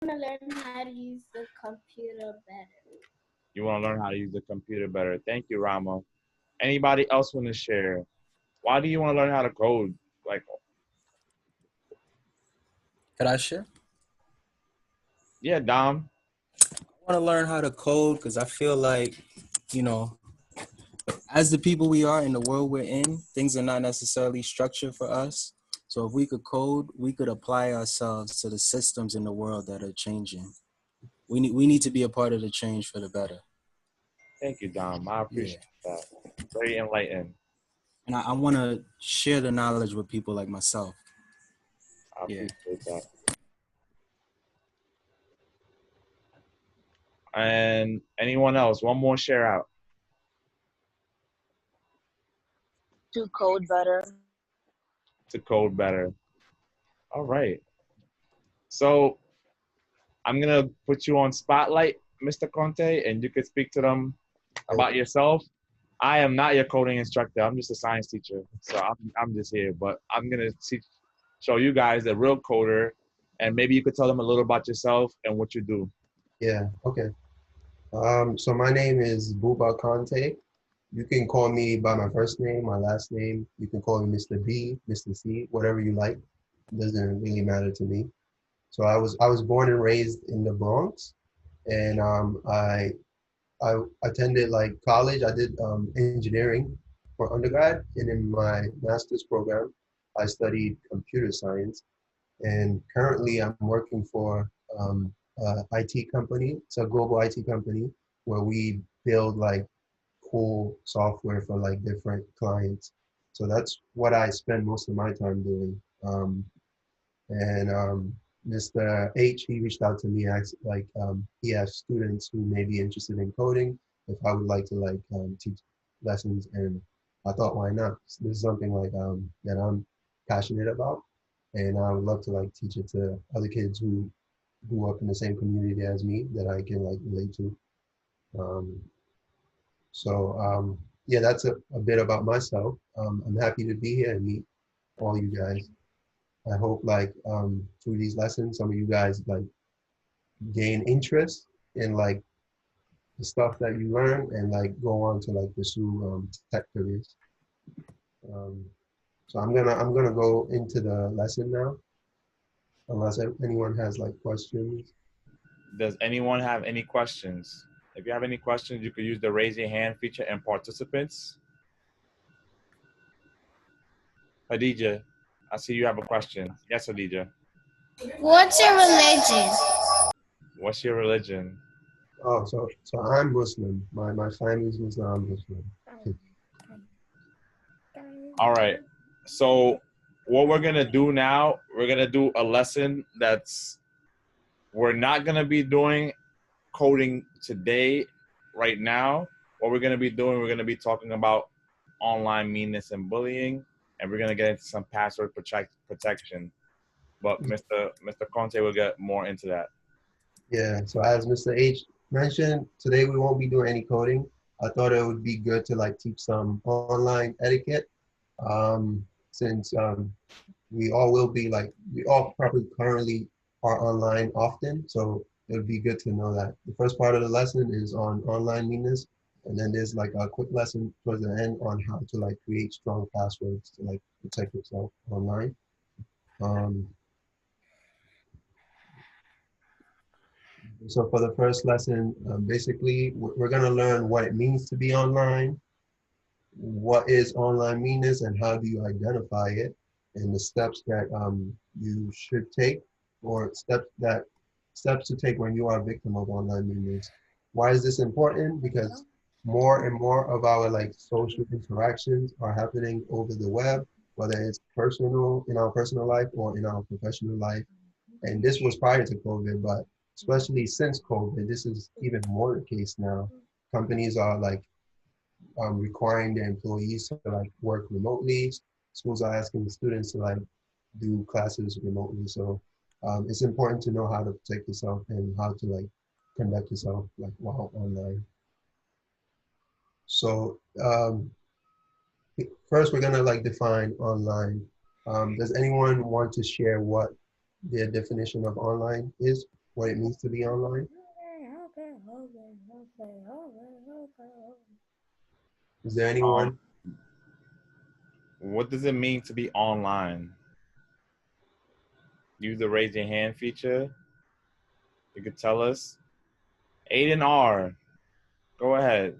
to learn how to use the computer better. You want to learn how to use the computer better. Thank you, Rama. Anybody else want to share? Why do you want to learn how to code? Like, Could I share? yeah, Dom. I want to learn how to code because I feel like, you know, as the people we are in the world we're in, things are not necessarily structured for us. So if we could code, we could apply ourselves to the systems in the world that are changing. We need to be a part of the change for the better. Thank you, Dom. I Yeah. appreciate that. Very enlightened. And I want to share the knowledge with people like myself. I Yeah. appreciate that. And anyone else? One more share out. To code better. To code better. All right. So I'm gonna put you on spotlight, Mr. Conte, and you could speak to them about yourself. I am not your coding instructor. I'm just a science teacher, so I'm just here. But I'm gonna show you guys the real coder, and maybe you could tell them a little about yourself and what you do. Yeah, okay. So my name is Buba Conte. You can call me by my first name, my last name. You can call me Mr. B, Mr. C, whatever you like. It doesn't really matter to me. So I was born and raised in the Bronx, and I attended like college. I did engineering for undergrad, and in my master's program, I studied computer science. And currently, I'm working for a IT company. It's a global IT company where we build like cool software for like different clients. So that's what I spend most of my time doing. And Mr. H, he reached out to me, asked like he has students who may be interested in coding, if I would like to like teach lessons, and I thought, why not? This is something like that I'm passionate about, and I would love to like teach it to other kids who grew up in the same community as me that I can like relate to. Um, so yeah, that's a bit about myself. I'm happy to be here and meet all you guys. I hope like through these lessons, some of you guys like gain interest in like the stuff that you learn and like go on to like pursue tech careers. Um, so I'm gonna go into the lesson now, unless anyone has like questions. Does anyone have any questions? If you have any questions, you could use the raise your hand feature and participants. Khadija, I see you have a question. Yes, Khadija. What's your religion? What's your religion? Oh, so I'm Muslim. My family's Muslim. I'm Muslim. All right. So what we're gonna do now, we're gonna do a lesson we're not gonna be doing coding today, right now. What we're gonna be doing, we're gonna be talking about online meanness and bullying, and we're gonna get into some password protection. But Mr. Conte will get more into that. Yeah, so as Mr. H mentioned, today we won't be doing any coding. I thought it would be good to like teach some online etiquette, since we all probably currently are online often. So it would be good to know that. The first part of the lesson is on online meanness, and then there's like a quick lesson towards the end on how to like create strong passwords to like protect yourself online. Um, So for the first lesson, basically, we're going to learn what it means to be online, what is online meanness, and how do you identify it, and the steps that you should take, or steps to take when you are a victim of online meanness. Why is this important? Because more and more of our like social interactions are happening over the web, whether it's personal in our personal life or in our professional life. And this was prior to COVID, but especially since COVID, this is even more the case now. Companies are like requiring their employees to like work remotely. Schools are asking students to like do classes remotely. So it's important to know how to protect yourself and how to like conduct yourself like while online. So first we're gonna like define online. Does anyone want to share what their definition of online is? what it means to be online? Is there anyone? What does it mean to be online? Use the raise your hand feature. You could tell us. Aiden R. Go ahead.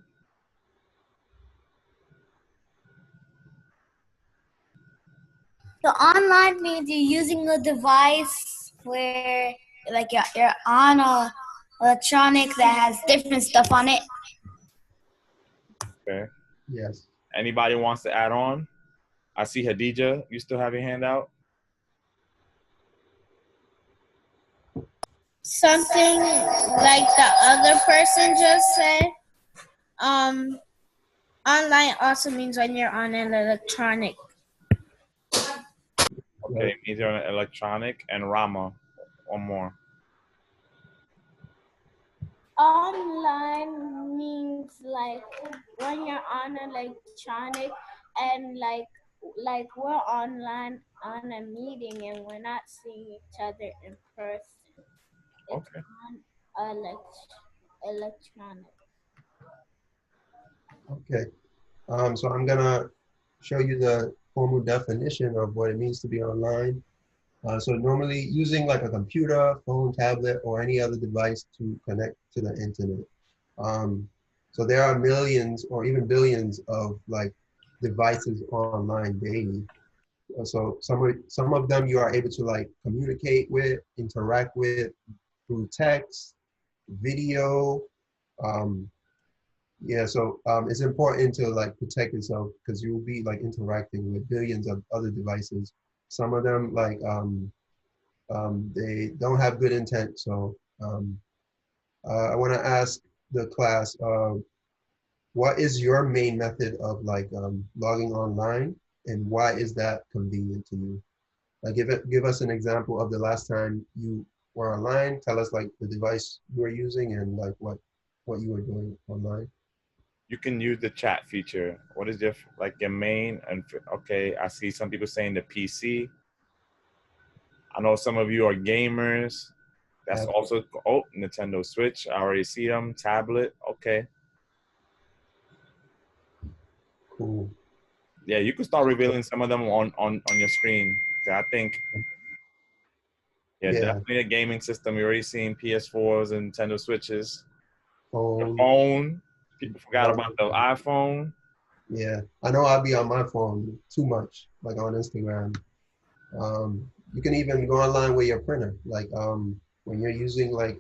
So online means you're using a device where like you're on a electronic that has different stuff on it. Okay. Yes. Anybody wants to add on? I see Hadija. You still have your hand out? Something like the other person just said. Online also means when you're on an electronic. Okay, means you're on an electronic. And Rama, one more. Online means like when you're on an electronic and like we're online on a meeting and we're not seeing each other in person. It's Okay. on electronic. Okay. So I'm gonna show you the formal definition of what it means to be online. So normally using like a computer, phone, tablet, or any other device to connect to the internet. So there are millions or even billions of like devices online daily. So some of them you are able to like communicate with, interact with through text, video. Um, yeah, so it's important to like protect yourself because you will be like interacting with billions of other devices. Some of them like they don't have good intent. So I want to ask the class, what is your main method of like logging online, and why is that convenient to you? Like give us an example of the last time you were online. Tell us like the device you were using and like what you were doing online. You can use the chat feature. What is your like your main? And okay, I see some people saying the PC. I know some of you are gamers. That's also Nintendo Switch. I already see them. Tablet. Okay. Cool. Yeah, you can start revealing some of them on your screen. I think. Yeah, Yeah. definitely a gaming system. You're already seeing PS4s and Nintendo Switches. The Phone. phone. People forgot about the iPhone. Yeah, I know I'll be on my phone too much, like on Instagram. You can even go online with your printer. Like when you're using like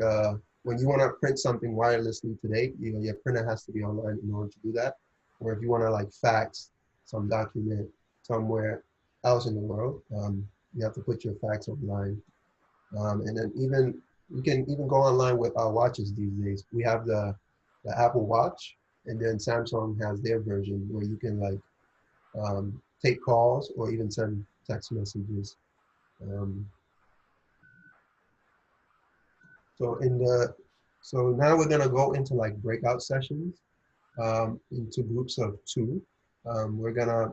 when you want to print something wirelessly today, you know, your printer has to be online in order to do that. Or if you want to like fax some document somewhere else in the world, you have to put your fax online. And then even you can even go online with our watches these days. We have the Apple Watch, and then Samsung has their version where you can like take calls or even send text messages. Um, so in the so now we're gonna go into like breakout sessions into groups of two. We're gonna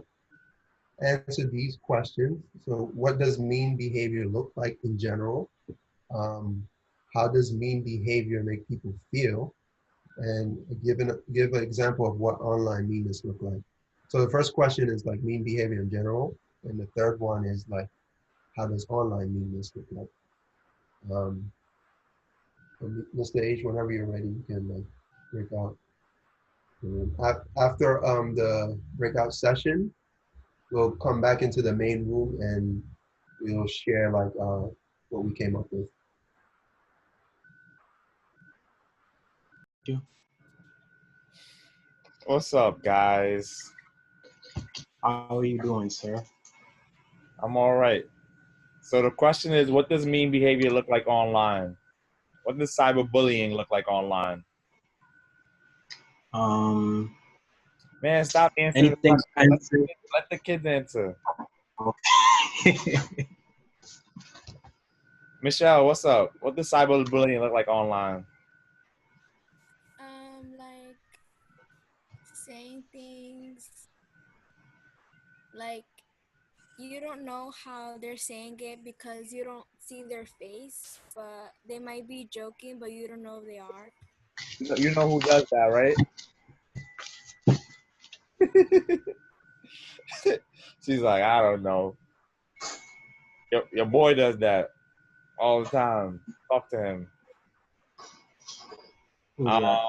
answer these questions. So what does mean behavior look like in general? Um, how does mean behavior make people feel? And give an example of what online meanness look like. So the first question is like mean behavior in general, and the third one is like how does online meanness look like? Um, Mr. H, whenever you're ready, you can like break out. After the breakout session, we'll come back into the main room and we'll share like what we came up with. What's up, guys? How are you doing, sir? I'm all right. So the question is, what does mean behavior look like online? What does cyberbullying look like online? Man, stop answering the Anything question. offensive? Let the kids answer. Okay. Michelle, what's up? What does cyberbullying look like online? Like saying things like you don't know how they're saying it because you don't see their face, but they might be joking, but you don't know if they are. You know who does that, right? She's like, I don't know. Your boy does that all the time. Talk to him. Who's Uh, that?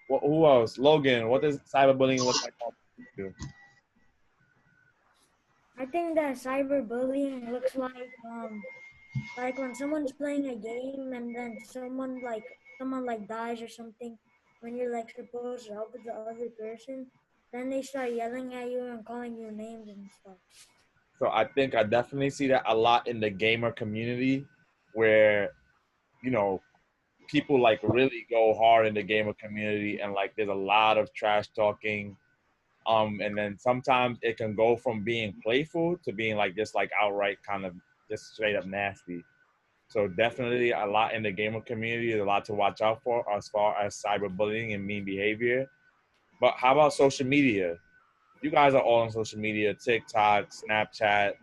who else? Logan, what does cyberbullying look like on you? I think that cyberbullying looks like when someone's playing a game and then someone like dies or something, when you're like supposed to help the other person, then they start yelling at you and calling you names and stuff. So I think I definitely see that a lot in the gamer community where, you know, people like really go hard in the gamer community and like there's a lot of trash talking. And then sometimes it can go from being playful to being like just like outright kind of just straight up nasty. So definitely a lot in the gamer community, there's a lot to watch out for as far as cyberbullying and mean behavior. But how about social media? You guys are all on social media, TikTok, Snapchat,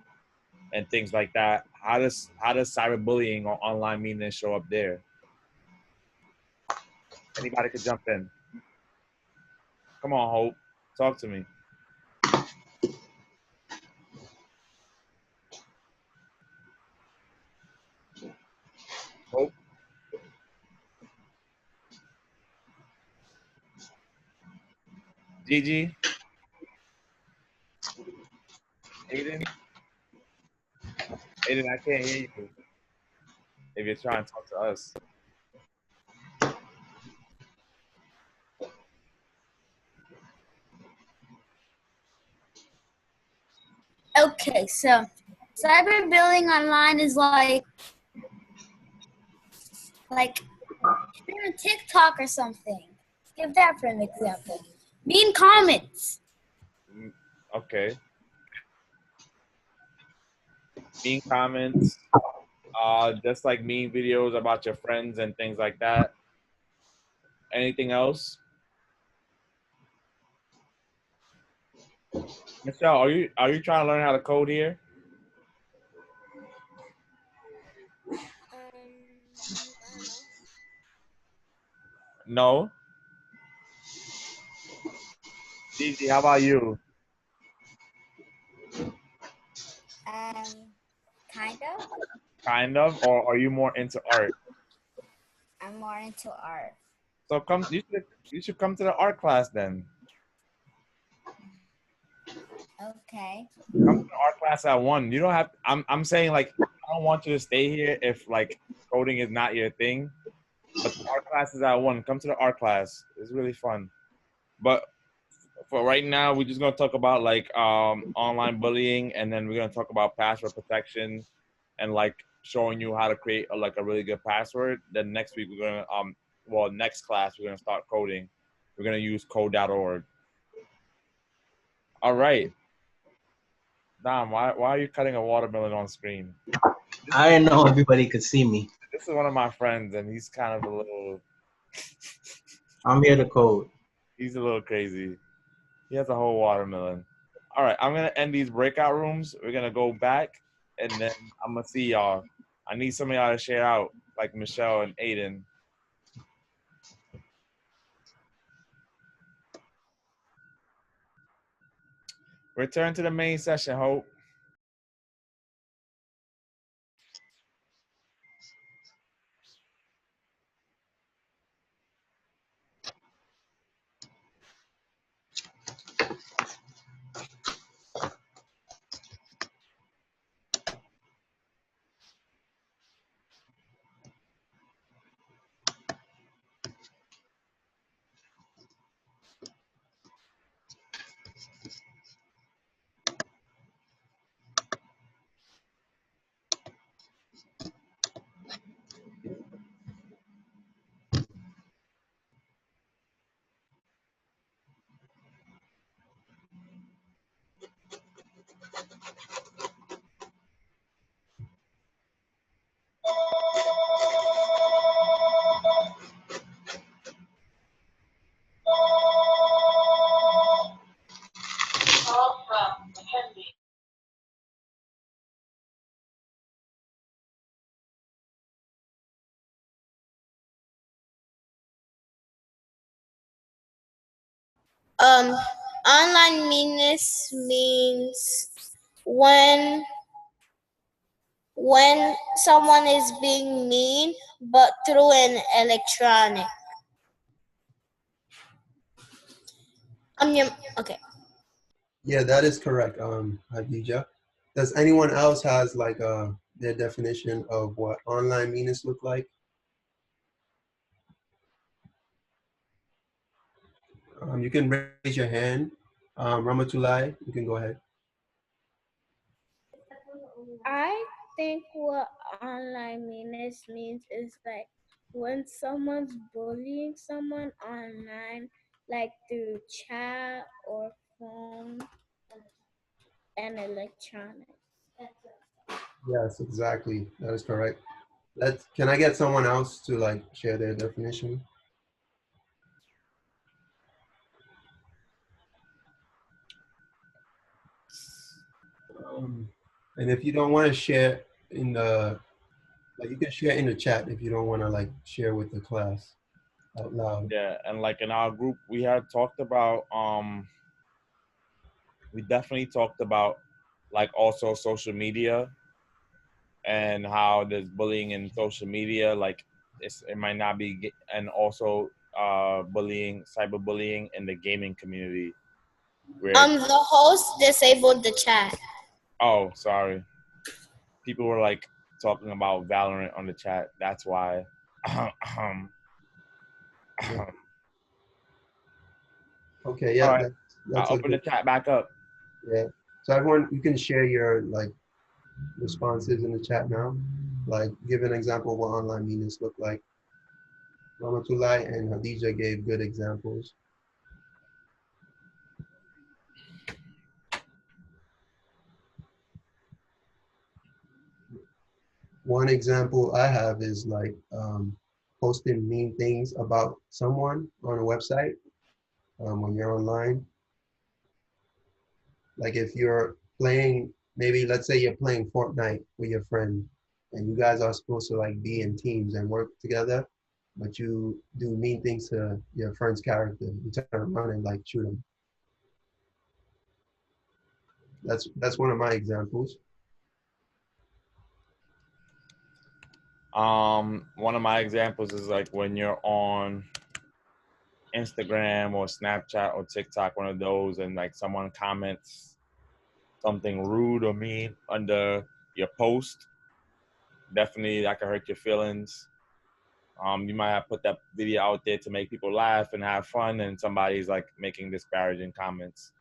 and things like that. How does cyberbullying or online meanness show up there? Anybody could jump in. Come on, Hope. Talk to me. Hope, Gigi, Aiden. Aiden, I can't hear you if you're trying to talk to us. Okay, so cyberbullying online is like if you're on TikTok or something. Give that for an example. Mean comments. Okay. Mean comments, just like mean videos about your friends and things like that. Anything else? Michelle, are you trying to learn how to code here? I don't know. No. Gigi, how about you? Kind of. Kind of, or are you more into art? I'm more into art. So come, you should come to the art class then. Okay. Come to the art class at 1. You don't have. I'm saying like I don't want you to stay here if like coding is not your thing. But the art class is at 1. Come to the art class. It's really fun. But for right now, we're just gonna talk about like online bullying, and then we're gonna talk about password protection, and like showing you how to create like a really good password. Then next week we're gonna next class we're gonna start coding. We're gonna use code.org. All right, Dom, why are you cutting a watermelon on screen? I didn't know everybody could see me. This is one of my friends, and he's kind of a little. I'm here to code. He's a little crazy. He has a whole watermelon. All right, I'm gonna end these breakout rooms. We're gonna go back, and then I'm gonna see y'all. I need some of y'all to share out, like Michelle and Aiden. Return to the main session, Hope. Online meanness means when when someone is being mean, but through an electronic. Yeah, okay. Yeah, that is correct, Hadija. Does anyone else has like their definition of what online meanness look like? You can raise your hand. Ramatulai, you can go ahead. I think what online meanness means is like when someone's bullying someone online, like through chat or phone and electronic. Yes, exactly. That is correct. Can I get someone else to like share their definition? Um, and if you don't want to share in the, like, you can share in the chat if you don't want to like share with the class out loud. Yeah, and like in our group, we had talked about we definitely talked about like also social media and how there's bullying in social media. Like it might not be, and also bullying, cyberbullying in the gaming community. Where The host disabled the chat. oh, sorry, people were like talking about Valorant on the chat. That's why. Yeah. All Okay, yeah, right, that's I'll a open the good, chat back up. yeah. So everyone, you can share your like responses in the chat now. Like give an example of what online meanness look like. Ramatulai and Hadija gave good examples. One example I have is like posting mean things about someone on a website when you're online. Like if you're playing, maybe let's say you're playing Fortnite with your friend and you guys are supposed to like be in teams and work together, but you do mean things to your friend's character. You turn around and like shoot him. That's one of my examples. One of my examples is like when you're on Instagram or Snapchat or TikTok, one of those, and like someone comments something rude or mean under your post. Definitely, that can hurt your feelings. You might have put that video out there to make people laugh and have fun, and somebody's like making disparaging comments.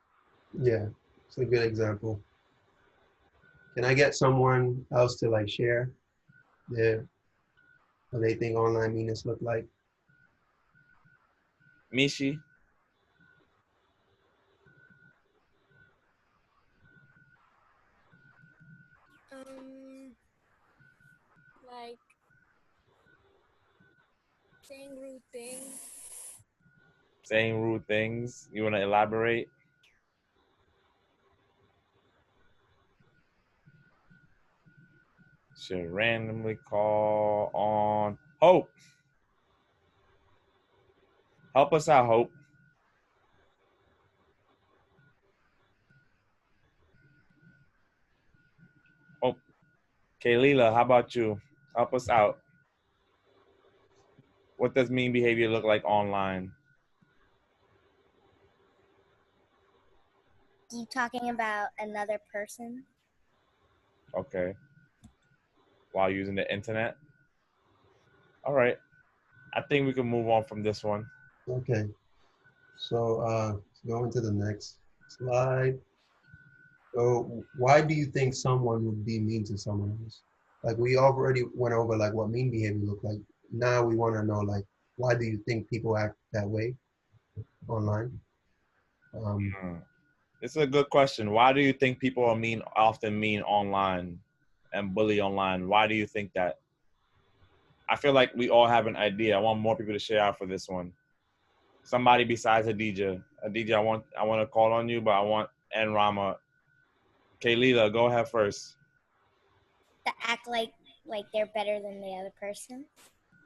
Yeah, it's a good example. Can I get someone else to like share their what they think online meanness look like? Mishi, Like saying rude things. saying rude things. You want to elaborate? Should randomly call on Hope. Help us out, Hope. Oh, Kaylila, how about you? Help us out. What does mean behavior look like online? You talking about another person? Okay. While using the internet? All right. I think we can move on from this one. Okay, so let's go into the next slide. So why do you think someone would be mean to someone else? Like we already went over like what mean behavior look like. Now we want to know like why do you think people act that way online? Hmm. This is a good question. Why do you think people are often mean online and bully online? Why do you think that? I feel like we all have an idea. I want more people to share out for this one. Somebody besides Adija. Adija, I want to call on you, but I want and Rama. Kaylila, go ahead first. To act like they're better than the other person.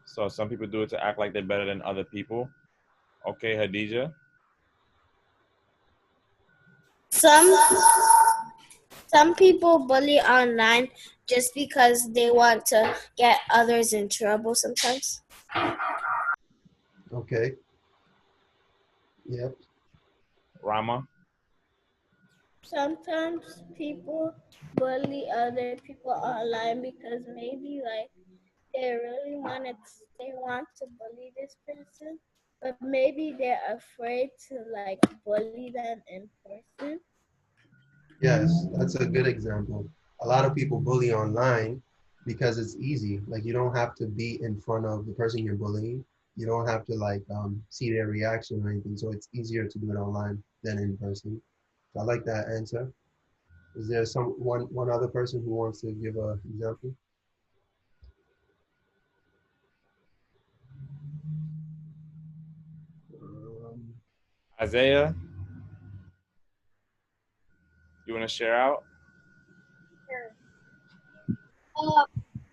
So some people do it to act like they're better than other people. Okay, Hadija. some people bully online just because they want to get others in trouble sometimes. Okay. Yep. Rama. Sometimes people bully other people online because maybe like they want to bully this person, but maybe they're afraid to like bully them in person. Yes, that's a good example. A lot of people bully online because it's easy. Like you don't have to be in front of the person you're bullying. You don't have to like see their reaction or anything. So it's easier to do it online than in person. So I like that answer. Is there one other person who wants to give a example? Um, Isaiah, you want to share out? Uh,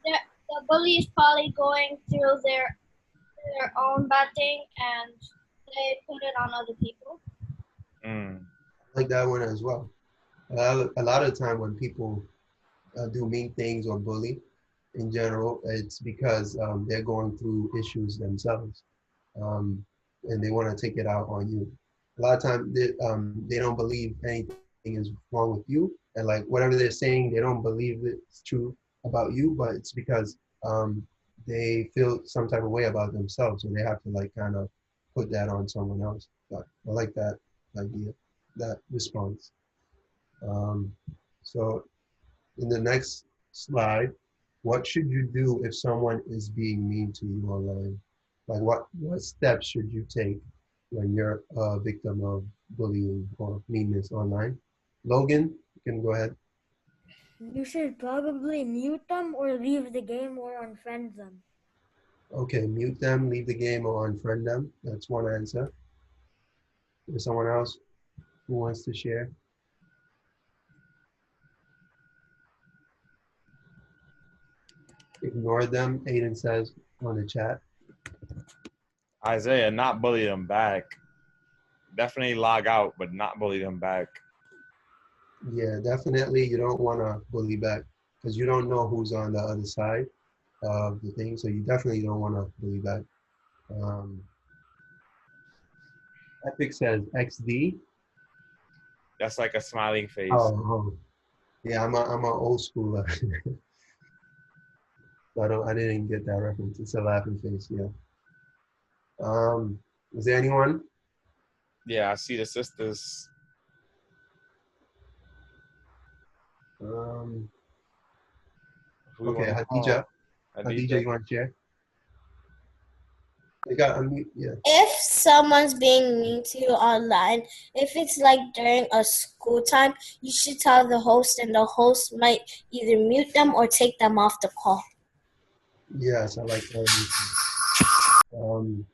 the bully is probably going through their own bad thing and they put it on other people. Mm. I like that one as well. A lot of the time when people do mean things or bully in general, it's because they're going through issues themselves, um, and they want to take it out on you. A lot of times they don't believe anything is wrong with you, and like whatever they're saying, they don't believe it's true about you, but it's because they feel some type of way about themselves, so they have to like kind of put that on someone else. But I like that idea, that response. Um, so in the next slide, what should you do if someone is being mean to you online? Like what steps should you take when you're a victim of bullying or meanness online? Logan, you can go ahead. You should probably mute them or leave the game or unfriend them. Okay, mute them, leave the game, or unfriend them. That's one answer. Is someone else who wants to share? Ignore them, Aiden says on the chat. Isaiah, not bully them back. Definitely log out, but not bully them back. Yeah, definitely you don't want to bully back because you don't know who's on the other side of the thing. So you definitely don't want to bully back. Um, Epic says XD. That's like a smiling face. Oh. Yeah, I'm a old schooler. So I didn't get that reference. It's a laughing face. Yeah. Is there anyone? Yeah, I see the sisters. Um, Who you okay, want to Hadija. call? Hadija, you want to share? You got unmute. Yeah. If someone's being mean to you online, if it's like during a school time, you should tell the host, and the host might either mute them or take them off the call. Yes, I like that.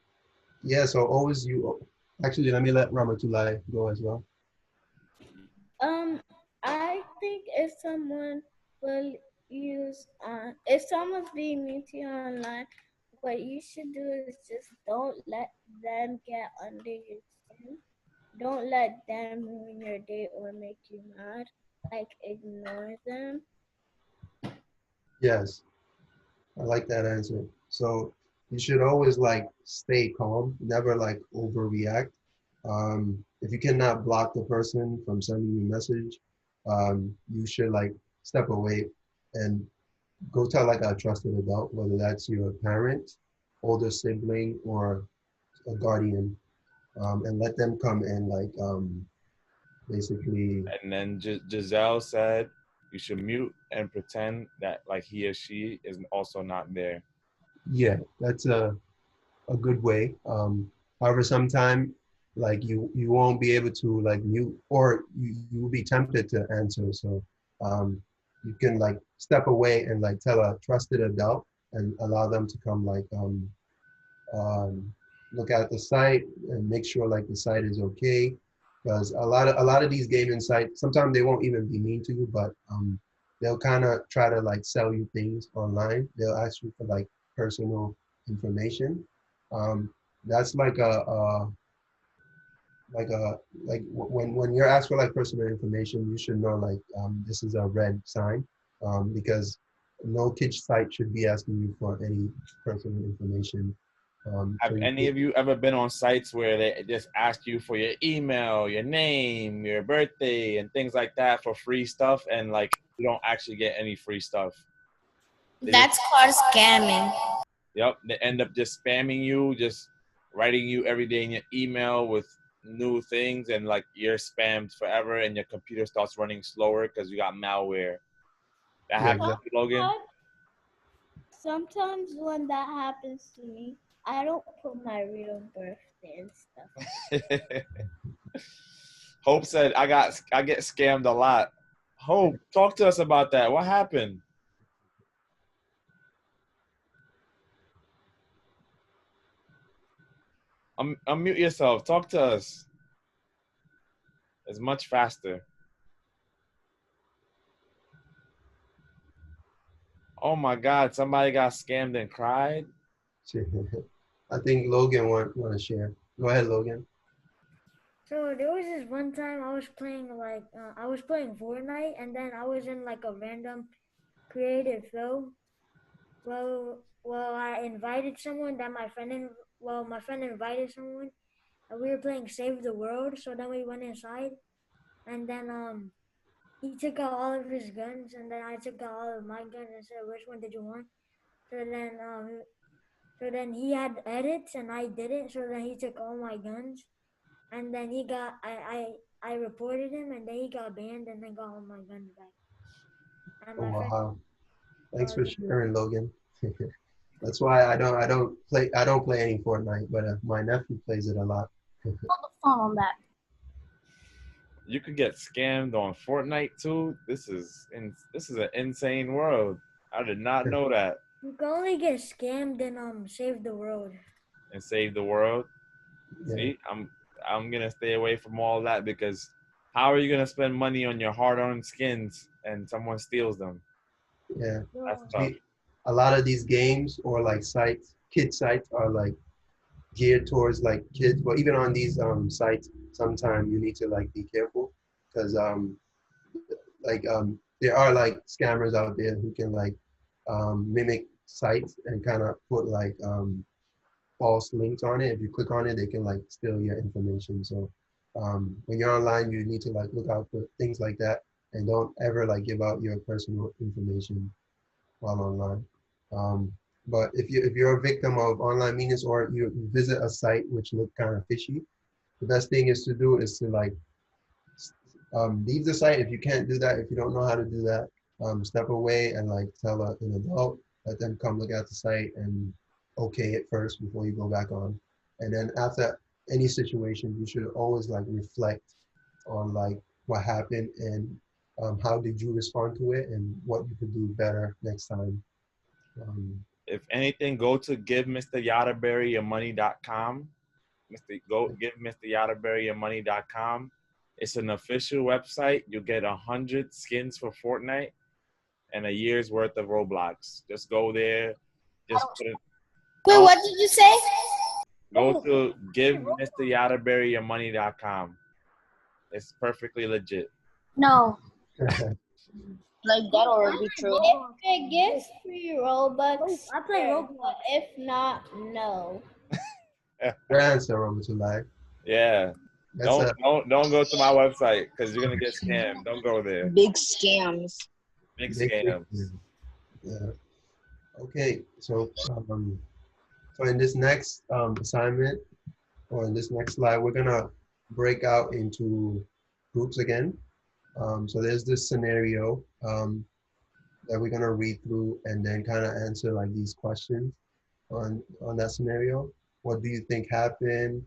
Yeah, so always you. Actually, let me let Ramatulai go as well. I think if someone will if someone's being mean to you online, what you should do is just don't let them get under your skin. Don't let them ruin your day or make you mad. Like ignore them. Yes, I like that answer. So you should always like stay calm, never like overreact. If you cannot block the person from sending you a message, you should like step away and go tell like a trusted adult, whether that's your parent, older sibling, or a guardian, and let them come and like basically. And then Giselle said you should mute and pretend that like he or she is also not there. Yeah, that's a good way. However, sometime like you won't be able to like mute, or you will be tempted to answer. So you can like step away and like tell a trusted adult and allow them to come like um, look at the site and make sure like the site is okay. Because a lot of these gaming sites sometimes they won't even be mean to you, but they'll kind of try to like sell you things online. They'll ask you for like personal information. Um, that's like a when you're asked for like personal information, you should know like this is a red sign, because no kitsch site should be asking you for any personal information. Have any of you ever been on sites where they just ask you for your email, your name, your birthday, and things like that for free stuff, and like you don't actually get any free stuff? That's called scamming. Yep, they end up just spamming you, just writing you every day in your email with new things, and like you're spammed forever, and your computer starts running slower because you got malware. That Yeah, happened to you, Logan? Sometimes when that happens to me, I don't put my real birthday and stuff. Hope said I get scammed a lot. Hope, talk to us about that. What happened? Unmute yourself. Talk to us. It's much faster. Oh my God! Somebody got scammed and cried. I think Logan want to share. Go ahead, Logan. So there was this one time I was playing I was playing Fortnite, and then I was in like a random creative flow. Well, I invited someone that my friend invited someone, and we were playing Save the World. So then we went inside, and then he took out all of his guns, and then I took out all of my guns and said, "Which one did you want?" So then he had edits and I didn't. So then he took all my guns, and then I reported him, and then he got banned, and then got all my guns back. And Oh my friend. wow! Thanks for sharing, Logan. That's why I don't play any Fortnite, but my nephew plays it a lot. Hold the phone on that. You could get scammed on Fortnite too. This is an insane world. I did not know that. You can only get scammed in Save the World. And save the world. Yeah. See, I'm gonna stay away from all that, because how are you gonna spend money on your hard-earned skins and someone steals them? Yeah. That's tough. A lot of these games or like sites, kid sites are like geared towards like kids. But even on these sites, sometimes you need to like be careful because there are like scammers out there who can like mimic sites and kind of put like false links on it. If you click on it, they can like steal your information. So when you're online, you need to like look out for things like that, and don't ever like give out your personal information while online. But if you're a victim of online meanness, or you visit a site which look kind of fishy, the best thing is to do is to like leave the site. If you can't do that, if you don't know how to do that, step away and like tell an adult, let them come look at the site and okay it first before you go back on. And then after any situation, you should always like reflect on like what happened and how did you respond to it and what you could do better next time. If anything, go to givemryadaberryyourmoney.com. Give givemryadaberryyourmoney.com. It's an official website. You get 100 skins for Fortnite and a year's worth of Roblox. Just go there. Just put it. Wait, what did you say? Go to givemryadaberryyourmoney.com. It's perfectly legit. No. Like that or be true. If it gives free Robux, I play Roblox. but if not, no. Your answer, Robert, to lie. Yeah. Don't go to my website because you're gonna get scammed. Don't go there. Big scams. Big scams. Yeah. Okay. So in this next assignment, or in this next slide, we're gonna break out into groups again. So there's this scenario that we're gonna read through and then kind of answer like these questions on that scenario. What do you think happened?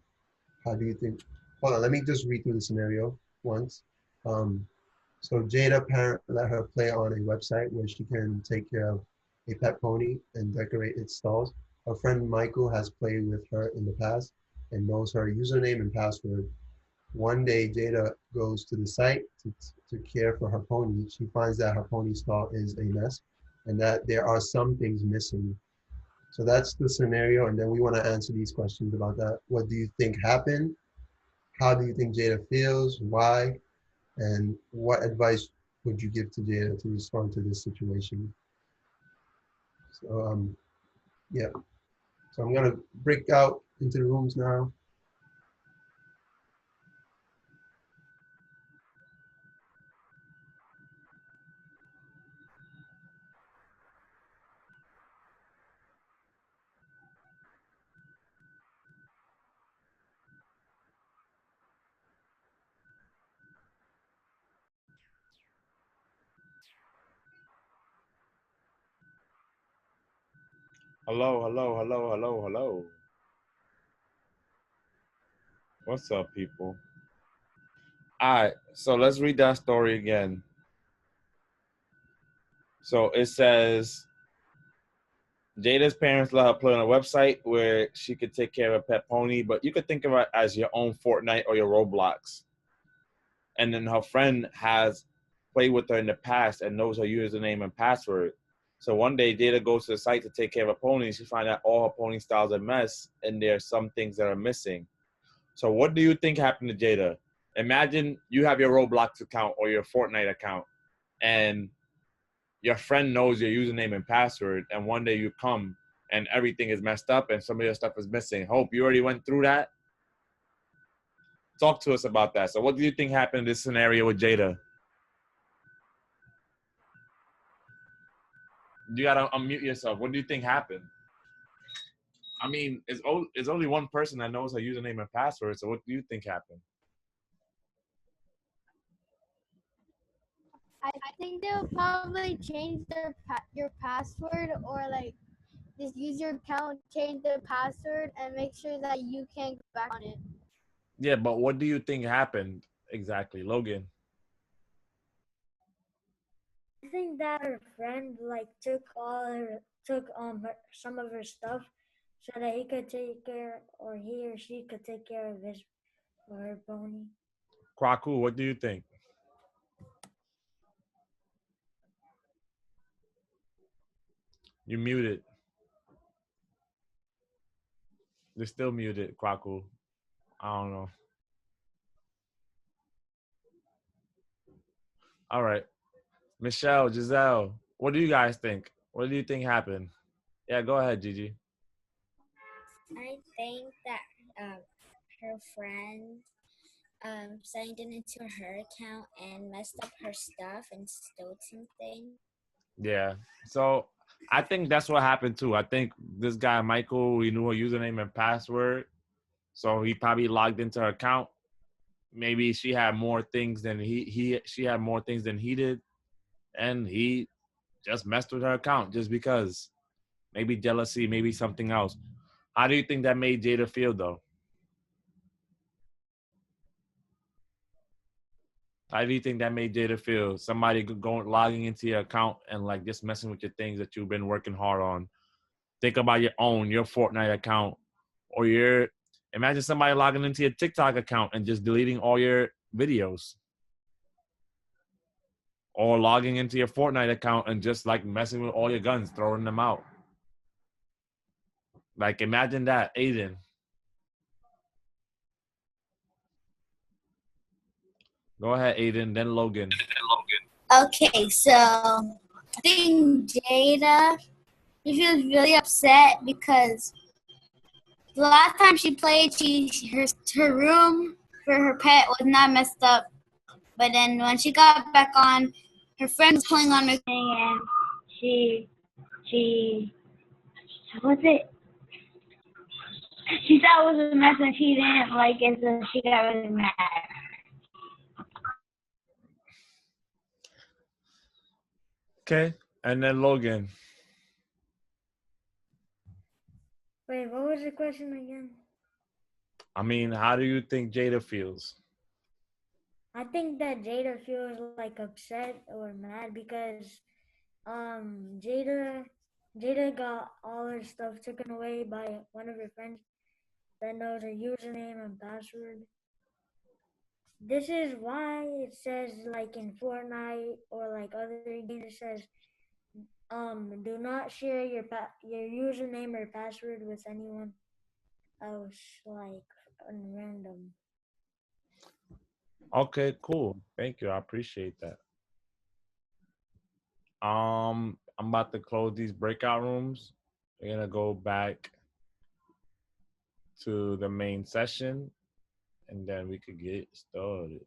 How do you think? Hold on, let me just read through the scenario once. So Jada parent let her play on a website where she can take care of a pet pony and decorate its stalls. Her friend Michael has played with her in the past and knows her username and password. One day, Jada goes to the site to care for her pony. She finds that her pony stall is a mess and that there are some things missing. So that's the scenario, and then we want to answer these questions about that. What do you think happened? how do you think Jada feels? Why? And what advice would you give to Jada to respond to this situation? So yeah. So I'm gonna break out into the rooms now. Hello, hello, hello, hello, hello. What's up, people? All right, so let's read that story again. So it says Jada's parents let her put on a website where she could take care of a pet pony, but you could think of it as your own Fortnite or your Roblox. And then her friend has played with her in the past and knows her username and password. So one day, Jada goes to the site to take care of a pony. She finds out all her pony styles are a mess, and there's some things that are missing. So what do you think happened to Jada? Imagine you have your Roblox account or your Fortnite account, and your friend knows your username and password, and one day you come and everything is messed up and some of your stuff is missing. Hope you already went through that. Talk to us about that. So what do you think happened in this scenario with Jada? You gotta unmute yourself. What do you think happened? I mean, it's only one person that knows her username and password. So what do you think happened? I think they'll probably change your password, or like just use your account, change the password, and make sure that you can't go back on it. Yeah, but what do you think happened exactly, Logan? I think that her friend like took some of her stuff so that he could take care, or he or she could take care of his or her pony. Kwaku, what do you think? You muted. You're still muted, Kwaku. I don't know. All right. Michelle, Giselle, what do you guys think? What do you think happened? Yeah, go ahead, Gigi. I think that her friend signed in into her account and messed up her stuff and stole something. Yeah. So I think that's what happened too. I think this guy Michael, he knew her username and password, so he probably logged into her account. Maybe she had more things than she had more things than he did, and he just messed with her account just because. Maybe jealousy, maybe something else. How do you think that made Jada feel though? How do you think that made Jada feel? Somebody going logging into your account and like just messing with your things that you've been working hard on. Think about your Fortnite account, or your imagine somebody logging into your TikTok account and just deleting all your videos, or logging into your Fortnite account and just like messing with all your guns, throwing them out. Like imagine that, Aiden. Go ahead, Aiden. Then Logan. Okay, so I think Jada, she feels really upset because the last time she played, her room for her pet was not messed up. But then when she got back on, her friend was playing on her thing, and she what's it? She thought it was a mess and she didn't like it, so she got really mad. Okay, and then Logan. Wait, what was the question again? I mean, how do you think Jada feels? I think that Jada feels like upset or mad because Jada got all her stuff taken away by one of her friends that knows her username and password. This is why it says like in Fortnite or like other games it says do not share your username or password with anyone else like random. Okay, cool. Thank you. I appreciate that. I'm about to close these breakout rooms. We're gonna go back to the main session, and then we could get started.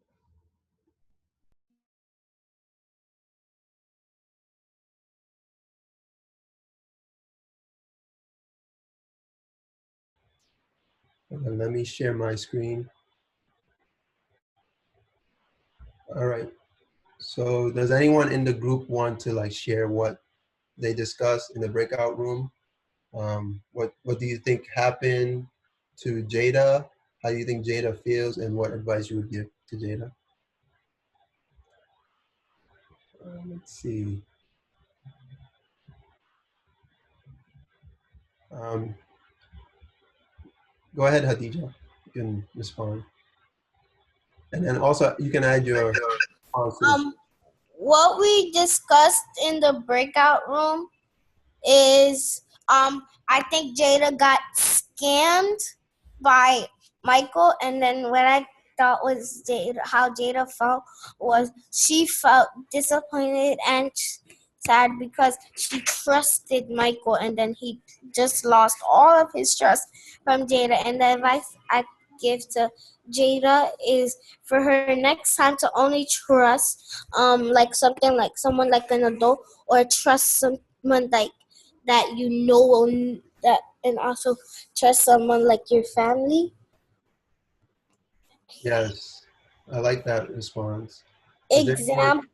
Let me share my screen. All right. So does anyone in the group want to like share what they discussed in the breakout room? What do you think happened to Jada? How do you think Jada feels, and what advice you would give to Jada? Let's see. Um, Go ahead, Hadija. You can respond, and then also you can add your responses. What we discussed in the breakout room is I think Jada got scammed by Michael, and then what I thought was how Jada felt was she felt disappointed and sad because she trusted Michael, and then he just lost all of his trust from Jada. And the advice I give to Jada is for her next time to only trust like something like someone like an adult, or trust someone like that you know will that, and also trust someone like your family. Yes, I like that response. Is there anyone?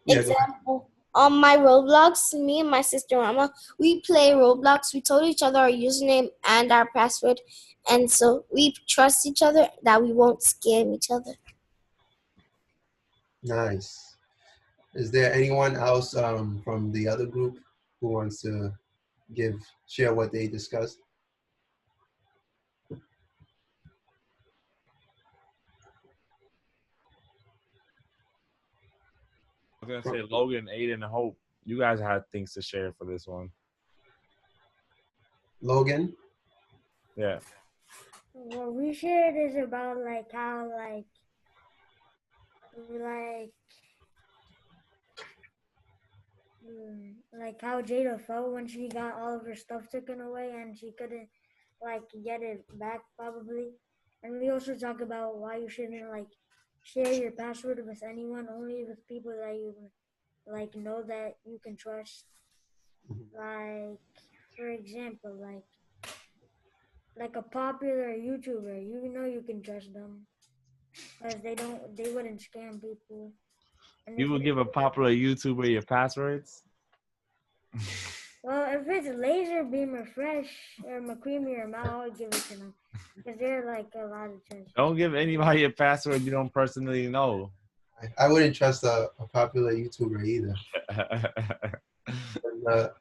Yeah, go ahead. Example, on my Roblox, me and my sister Mama, we play Roblox. We told each other our username and our password, and so we trust each other that we won't scam each other. Nice. Is there anyone else from the other group who wants to share what they discussed? I was gonna say Logan, Aiden, and Hope. You guys had things to share for this one. Logan? Yeah. What we shared is about like how like how Jada felt when she got all of her stuff taken away and she couldn't like get it back probably. And we also talk about why you shouldn't like share your password with anyone, only with people that you like know that you can trust. Like for example, like a popular YouTuber, you know you can trust them because they wouldn't scam people. And You if would give a popular YouTuber your passwords? well, if it's Laser Beam or Fresh or McCreamy or Mal, I'll give it to them because they're like a lot of trust. Don't give anybody a password you don't personally know. I wouldn't trust a popular YouTuber either. The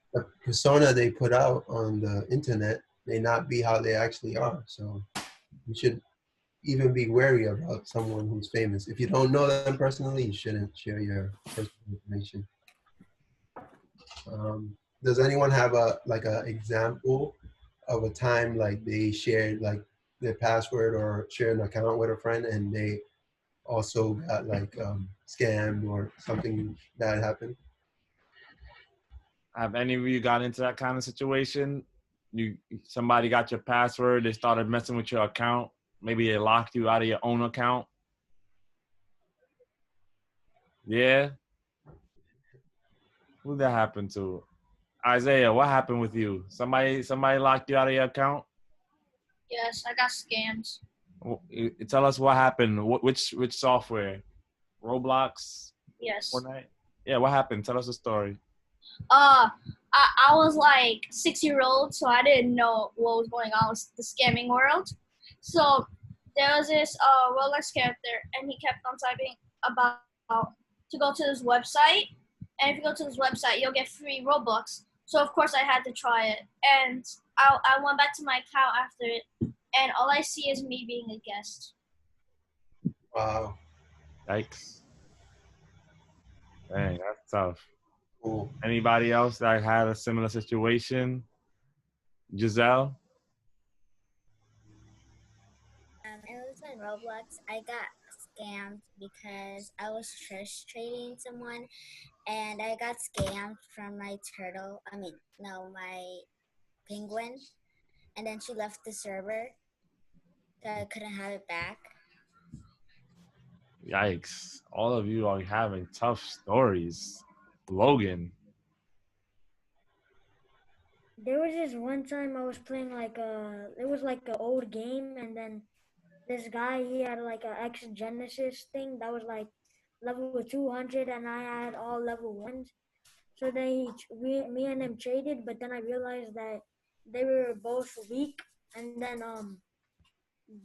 persona they put out on the internet may not be how they actually are. So you should even be wary about someone who's famous. If you don't know them personally, you shouldn't share your personal information. Does anyone have a example of a time like they shared like their password or shared an account with a friend and they also got like scammed or something bad happened? Have any of you got into that kind of situation? Somebody got your password, they started messing with your account. Maybe they locked you out of your own account. Yeah? Who that happened to? Isaiah, what happened with you? Somebody locked you out of your account? Yes, I got scammed. Tell us what happened. Which software? Roblox? Yes. Fortnite? Yeah, what happened? Tell us a story. I was like 6 year old, so I didn't know what was going on with the scamming world. So there was this Roblox character, and he kept on typing about to go to this website, and if you go to this website, you'll get free Robux. So of course I had to try it, and I went back to my account after it, and all I see is me being a guest. Wow. Yikes. Dang, that's tough. Cool. Anybody else that had a similar situation? Giselle? It was in Roblox. I got scammed because I was trust trading someone and I got scammed from my turtle. I mean, no, my penguin. And then she left the server, so I couldn't have it back. Yikes! All of you are having tough stories. Logan, There was this one time I was playing it was like an old game, and then this guy, he had like a X Genesis thing that was like level 200, and I had all level ones. So then me and him traded, but then I realized that they were both weak, and then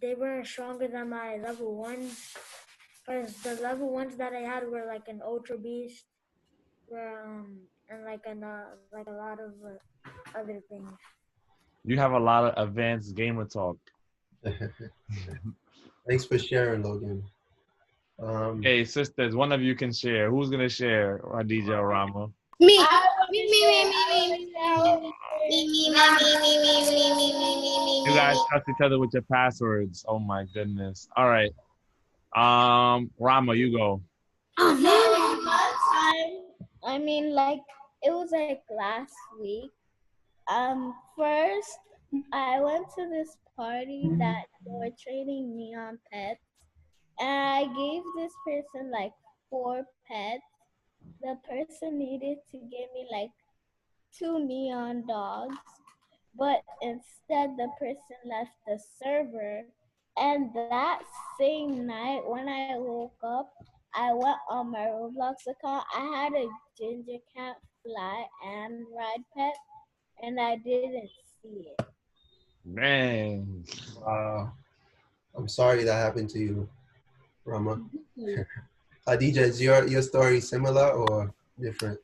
they weren't stronger than my level ones, because the level ones that I had were like an Ultra Beast, were and like a lot of other things. you have a lot of advanced gamer talk. Thanks for sharing, Logan. Hey, sisters, one of you can share. Who's gonna share? Khadija or Rama? Me. You guys trust each other with your passwords. Oh my goodness. All right. Rama, you go. I mean, like it was like last week. First I went to this party that they were trading neon pets, and I gave this person like 4 pets. The person needed to give me like 2 neon dogs, but instead the person left the server. And that same night when I woke up, I went on my Roblox account. I had a ginger cat fly and ride pet, and I didn't see it. Man. Wow. I'm sorry that happened to you, Rama. Khadija, is your story similar or different?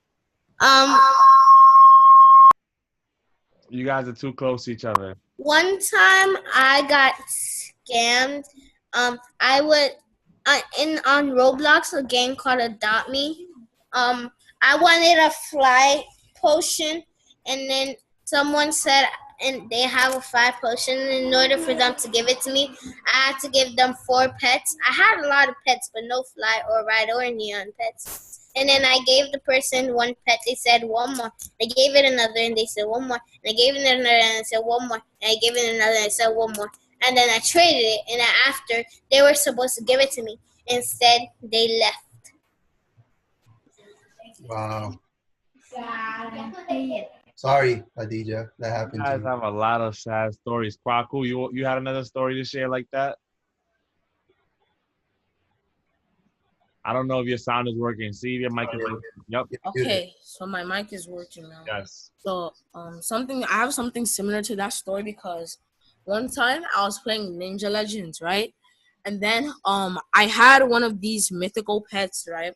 You guys are too close to each other. One time I got scammed. I would in on Roblox, a game called Adopt Me. I wanted a fly potion, and then someone said, and they have a fly potion. In order for them to give it to me, I had to give them 4 pets. I had a lot of pets, but no fly or ride or neon pets. And then I gave the person 1 pet. They said 1 more. I gave it another, and they said 1 more. And I gave it another, and I said 1 more. And I gave it another, and I said 1 more. And then I traded it, and then after, they were supposed to give it to me. Instead, they left. Wow. Sorry, Khadija, that You happened to guys you. have a lot of sad stories. Kwaku, you had another story to share like that? I don't know if your sound is working. See if your mic is working. Yep. Okay, so my mic is working now. Yes. So I have something similar to that story because one time I was playing Ninja Legends, right? And then I had one of these mythical pets, right?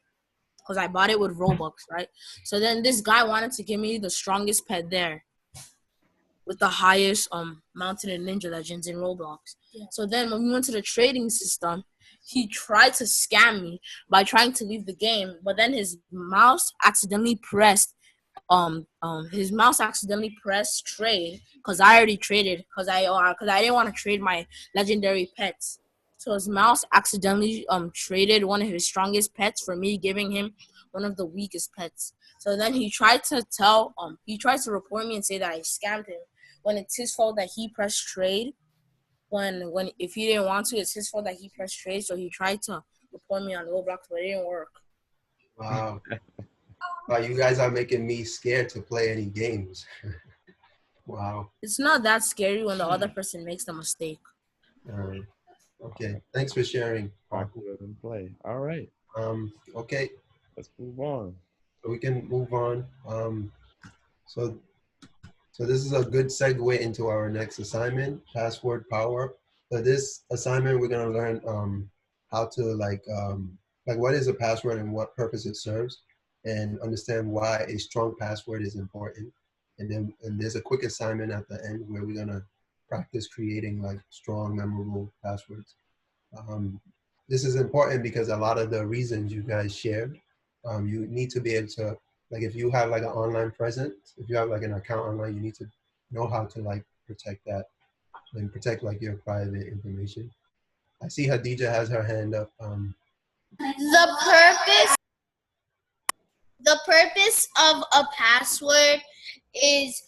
Because I bought it with Robux, right? So then this guy wanted to give me the strongest pet there with the highest mountain in Ninja Legends in Roblox. Yeah. So then when we went to the trading system, he tried to scam me by trying to leave the game, but then his mouse accidentally pressed trade because I already traded because I didn't want to trade my legendary pets. So his mouse accidentally traded one of his strongest pets for me giving him one of the weakest pets. So then he tried to report me and say that I scammed him when it's his fault that he pressed trade. When if he didn't want to, it's his fault that he pressed trade. So he tried to report me on Roblox, but it didn't work. Wow. Wow, you guys are making me scared to play any games. Wow. It's not that scary when the other person makes the mistake. Okay, thanks for sharing. Kwaku doesn't play. All right. Okay. Let's move on. We can move on. So this is a good segue into our next assignment, password power. For this assignment, we're gonna learn how to like what is a password and what purpose it serves, and understand why a strong password is important. And there's a quick assignment at the end where we're gonna practice creating like strong, memorable passwords. This is important because a lot of the reasons you guys shared, you need to be able to, like if you have like an online presence, if you have like an account online, you need to know how to like protect that and protect like your private information. I see Hadija has her hand up. The purpose the purpose of a password is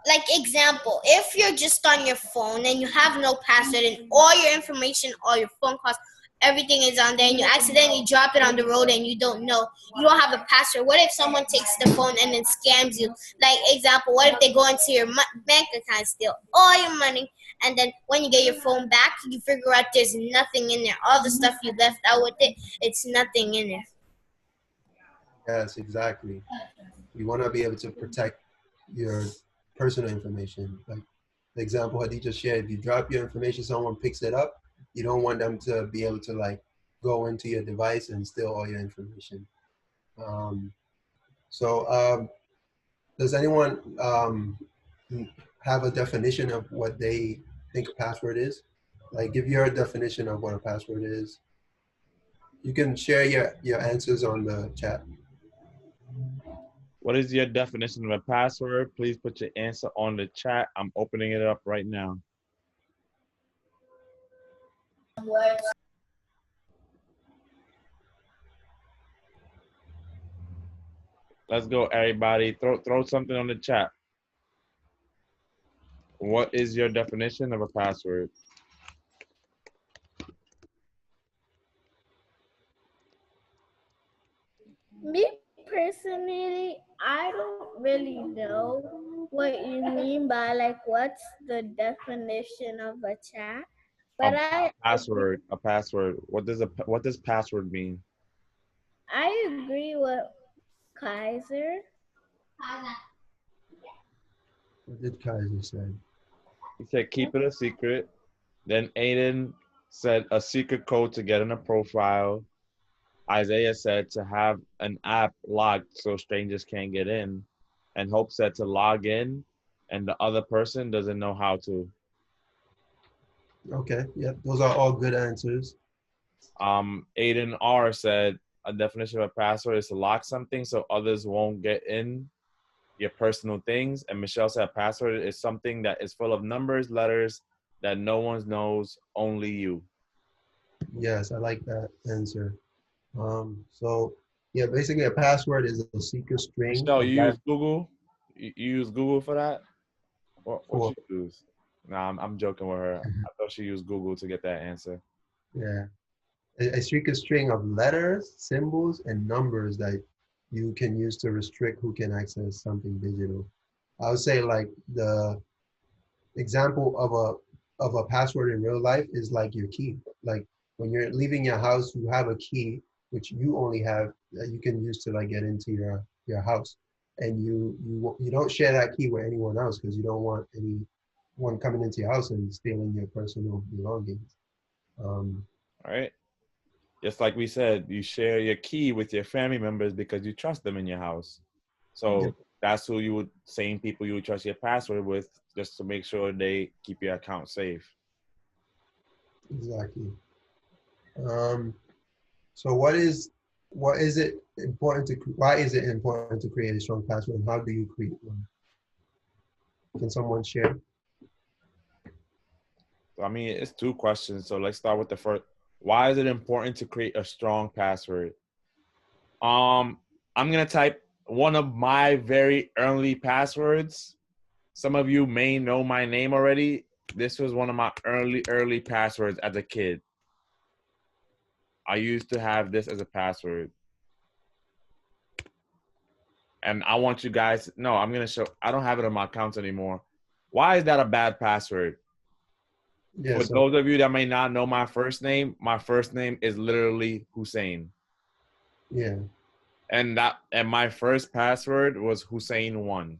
like example, if you're just on your phone and you have no password and all your information, all your phone calls, everything is on there and you accidentally drop it on the road and you don't know, you don't have a password. What if someone takes the phone and then scams you? Like example, what if they go into your bank account, steal all your money, and then when you get your phone back, you figure out there's nothing in there. All the stuff you left out with it, it's nothing in there. Yes, exactly. You want to be able to protect your personal information. Like the example Hadi just shared, if you drop your information, someone picks it up, you don't want them to be able to like go into your device and steal all your information. Um, so does anyone have a definition of what they think a password is? Like give your definition of what a password is. You can share your answers on the chat. What is your definition of a password? Please put your answer on the chat. I'm opening it up right now. Let's go, everybody. Throw something on the chat. What is your definition of a password? Me personally, I don't really know what you mean by like what's the definition of a chat, but A password. A password. What does password mean? I agree with Kaiser. What did Kaiser say? He said keep it a secret. Then Aiden said a secret code to get in a profile. Isaiah said to have an app locked so strangers can't get in. And Hope said to log in and the other person doesn't know how to. Okay, yeah, those are all good answers. Aiden R said a definition of a password is to lock something so others won't get in your personal things. And Michelle said password is something that is full of numbers, letters that no one knows, only you. Yes, I like that answer. So yeah, basically a password is a secret string Michelle, of you use Google? You use Google for that? What for you use? Nah, I'm joking with her. I thought she used Google to get that answer. yeah, a secret string of letters, symbols, and numbers that you can use to restrict who can access something digital. I would say like the example of a password in real life is like your key. Like when you're leaving your house, you have a key which you only have that you can use to like get into your house, and you don't share that key with anyone else because you don't want anyone coming into your house and stealing your personal belongings. Um, All right. Just like we said, you share your key with your family members because you trust them in your house. yeah, So that's who you would, same people you would trust your password with, just to make sure they keep your account safe. exactly. Um, so what is it important to why is it important to create a strong password? And how do you create one? Can someone share? So, I mean, it's two questions. So let's start with the first. Why is it important to create a strong password? I'm gonna type one of my very early passwords. Some of you may know my name already. This was one of my early passwords as a kid. I used to have this as a password. And I want you guys, no, I'm going to show, I don't have it on my account anymore. Why is that a bad password? Yeah, For so those of you that may not know my first name is literally Hussein. yeah, And my first password was Hussein1.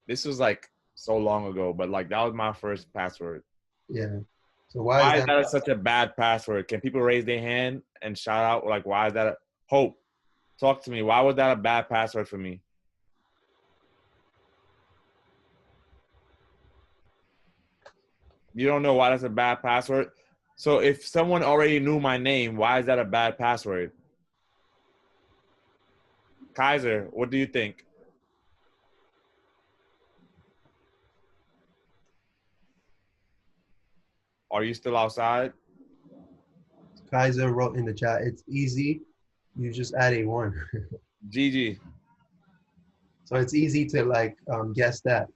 This was like so long ago, but like that was my first password. yeah. So why is Why is that? that such a bad password? Can people raise their hand and shout out like why is that Hope? Talk to me. Why was that a bad password for me? You don't know why that's a bad password? So if someone already knew my name, why is that a bad password? Kaiser, what do you think? Are you still outside? Kaiser wrote in the chat, it's easy. You just add a one. GG. So it's easy to like guess that.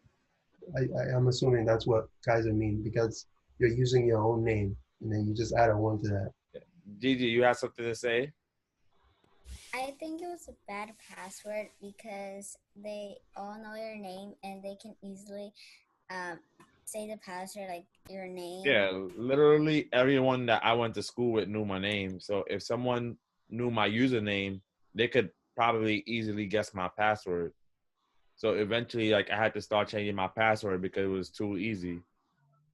I'm assuming that's what Kaiser means because you're using your own name and then you just add a one to that. GG, you have something to say? I think it was a bad password because they all know your name and they can easily say the password like your name. Yeah, literally everyone that I went to school with knew my name. So if someone knew my username, they could probably easily guess my password. So eventually, like I had to start changing my password because it was too easy.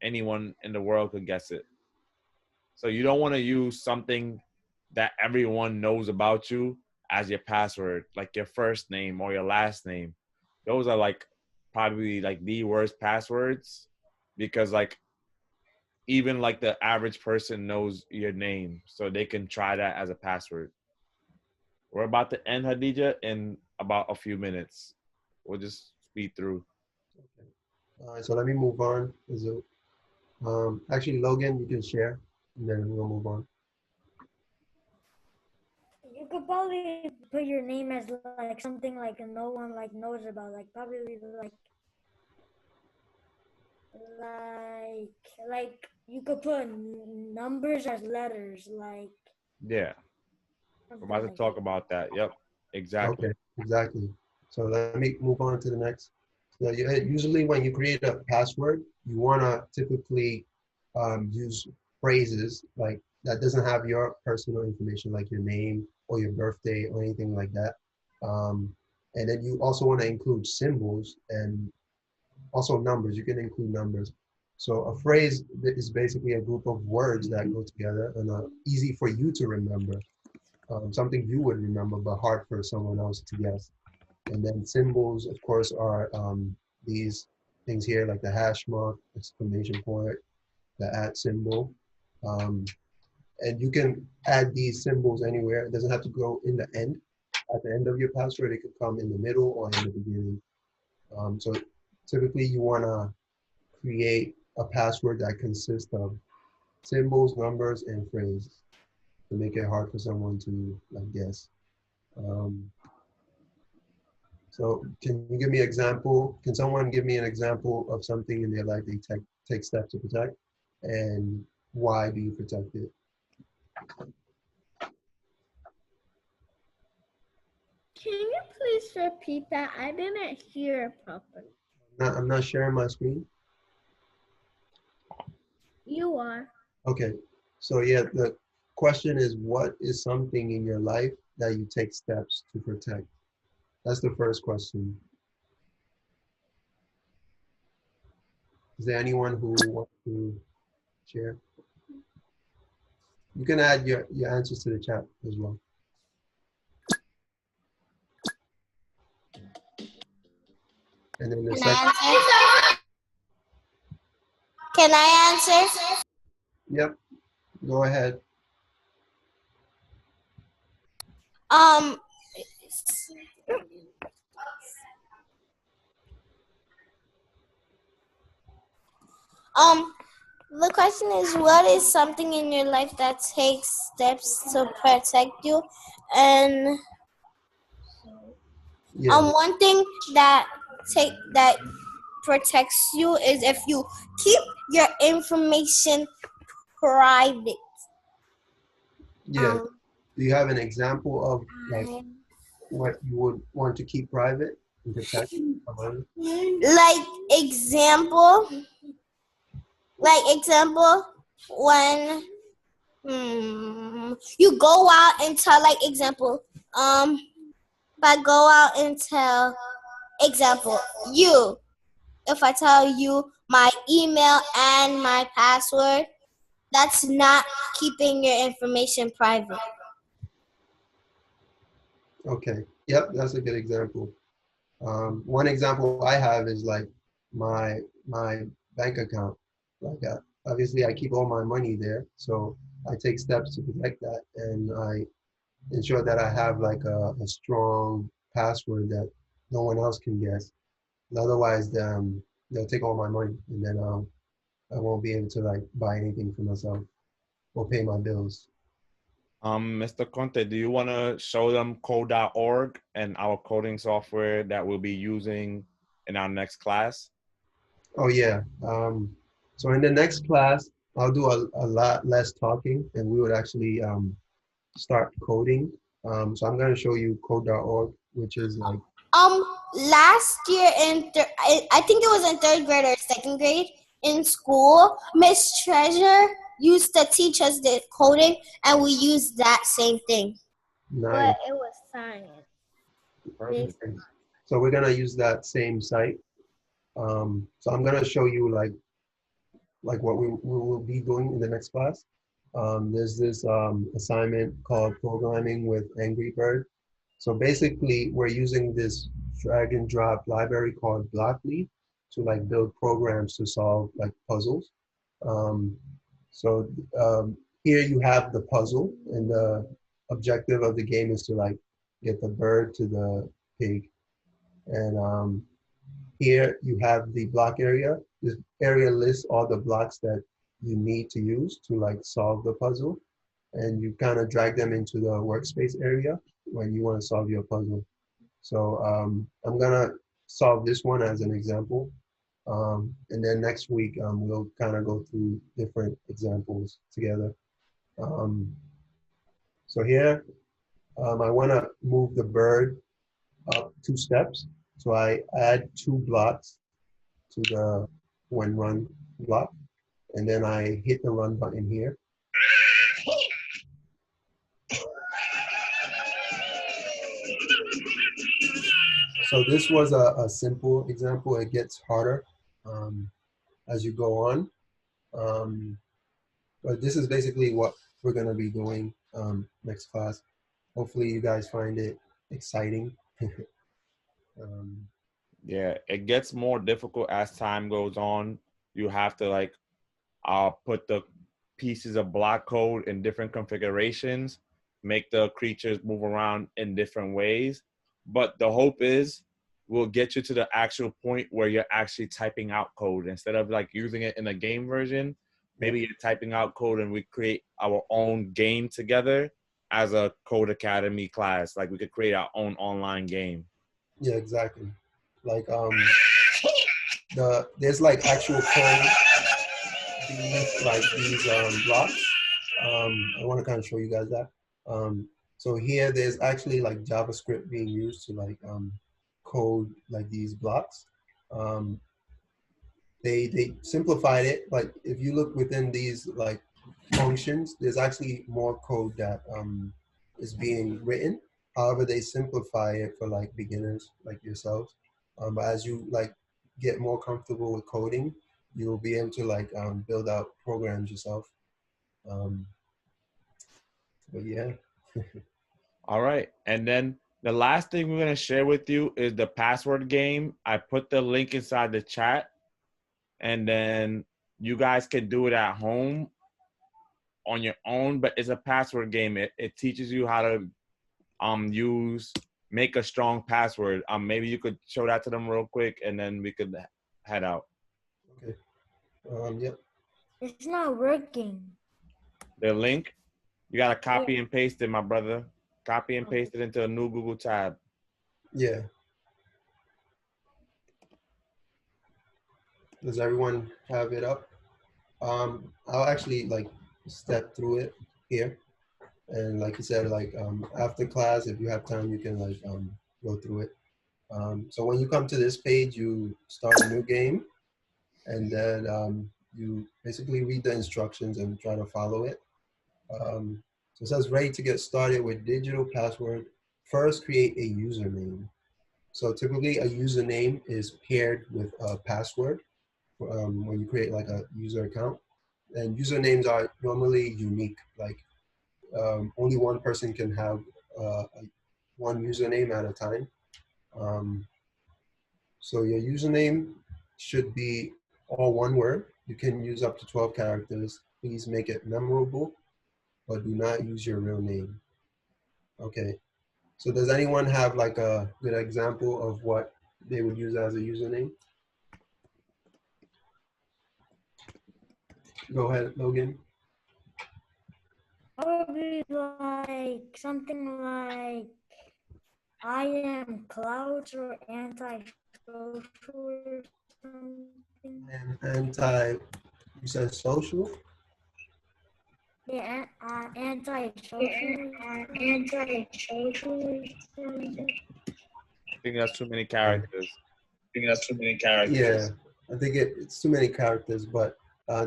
Anyone in the world could guess it. So you don't want to use something that everyone knows about you as your password, like your first name or your last name. Those are like probably like the worst passwords because like even like the average person knows your name, so they can try that as a password. We're about to end, Hadija, in about a few minutes. We'll just speed through. All right, so let me move on. Actually, Logan, you can share, and then we'll move on. You could probably put your name as like something like no one like knows about, like probably like you could put numbers as letters, like Yeah, we're something about to like talk that. about that. Yep, exactly. Okay, exactly. So let me move on to the next. So usually when you create a password, you want to typically use phrases like that doesn't have your personal information, like your name or your birthday or anything like that. And then you also want to include symbols and also numbers. You can include numbers. So a phrase is basically a group of words that go together and are easy for you to remember. Something you would remember, but hard for someone else to guess. And then symbols, of course, are these things here, like the hash mark, exclamation point, the at symbol. Um, and you can add these symbols anywhere. It doesn't have to go in the end. At the end of your password, it could come in the middle or in the beginning. So typically you want to create a password that consists of symbols, numbers, and phrases to make it hard for someone to like guess. Um, so can you give me an example? Can someone give me an example of something in their life they take steps to protect? And why do you protect it? Can you please repeat that? I didn't hear properly. I'm not sharing my screen. You are. Okay. So yeah, the question is, what is something in your life that you take steps to protect? That's the first question. Is there anyone who wants to share? You can add your answers to the chat as well. And then the Can second, I answer? Can I answer? yep, go ahead. Um, um, the question is, what is something in your life that takes steps to protect you? And Yeah, one thing that protects you is if you keep your information private. yeah. Do you have an example of like what you would want to keep private and protect from others? Like example, when you go out and tell, like example, if I go out and tell, example, you, if I tell you my email and my password, that's not keeping your information private. Okay, yep, that's a good example. One example I have is like my bank account. Like obviously I keep all my money there, so I take steps to protect that, and I ensure that I have like a strong password that no one else can guess. Otherwise, they'll take all my money, and then I won't be able to like buy anything for myself or pay my bills. Mr. Conte, do you want to show them code.org and our coding software that we'll be using in our next class? Oh yeah. So in the next class, I'll do a lot less talking, and we would actually start coding. So I'm gonna show you code.org, which is like Last year I think it was in third grade or second grade in school, Miss Treasure used to teach us the coding, and we used that same thing. nice. But it was science. Perfect. So we're gonna use that same site. So I'm gonna show you like what we will be doing in the next class. There's this assignment called Programming with Angry Bird. So basically, we're using this drag and drop library called Blockly to like build programs to solve like puzzles. Um, so here you have the puzzle, and the objective of the game is to like get the bird to the pig. And here you have the block area. This area lists all the blocks that you need to use to like solve the puzzle. And you kind of drag them into the workspace area when you want to solve your puzzle. So I'm gonna solve this one as an example. And then next week we'll kind of go through different examples together. Um, so here I want to move the bird up 2 steps. So I add 2 blocks to the when run block, and then I hit the run button here. So this was a simple example. It gets harder as you go on. But this is basically what we're going to be doing next class. Hopefully you guys find it exciting. Yeah, it gets more difficult as time goes on. You have to like put the pieces of block code in different configurations, make the creatures move around in different ways. But the hope is we'll get you to the actual point where you're actually typing out code instead of like using it in a game version. Maybe you're typing out code and we create our own game together as a Code Academy class. Like we could create our own online game. Yeah, exactly. Like there's like actual code beneath like these blocks. I want to kind of show you guys that. So here there's actually like JavaScript being used to like code like these blocks. Um, they simplified it. Like if you look within these like functions, there's actually more code that is being written. However, they simplify it for like beginners like yourselves. But as you like get more comfortable with coding, you'll be able to like build out programs yourself. But yeah. All right. And then the last thing we're going to share with you is the password game. I put the link inside the chat, and then you guys can do it at home on your own, but it's a password game. It teaches you how to make a strong password. Maybe you could show that to them real quick, and then we could head out. Okay. Yep. It's not working. The link, you got to copy and paste it, my brother. Copy and paste it into a new Google tab. Yeah. Does everyone have it up? I'll actually like step through it here. And like you said, like after class, if you have time, you can like go through it. So when you come to this page, you start a new game, and then you basically read the instructions and try to follow it. So it says ready to get started with digital password. First, create a username. So typically a username is paired with a password when you create like a user account. And usernames are normally unique, like only one person can have one username at a time. Um, so your username should be all one word. You can use up to 12 characters. Please make it memorable, but do not use your real name. Okay. So does anyone have like a good example of what they would use as a username? Go ahead, Logan. Probably like something like I am clouds or anti-social or something. And anti, you said social? Yeah, anti-social. Anti-social. I think that's too many characters. Yeah, I think it's too many characters, but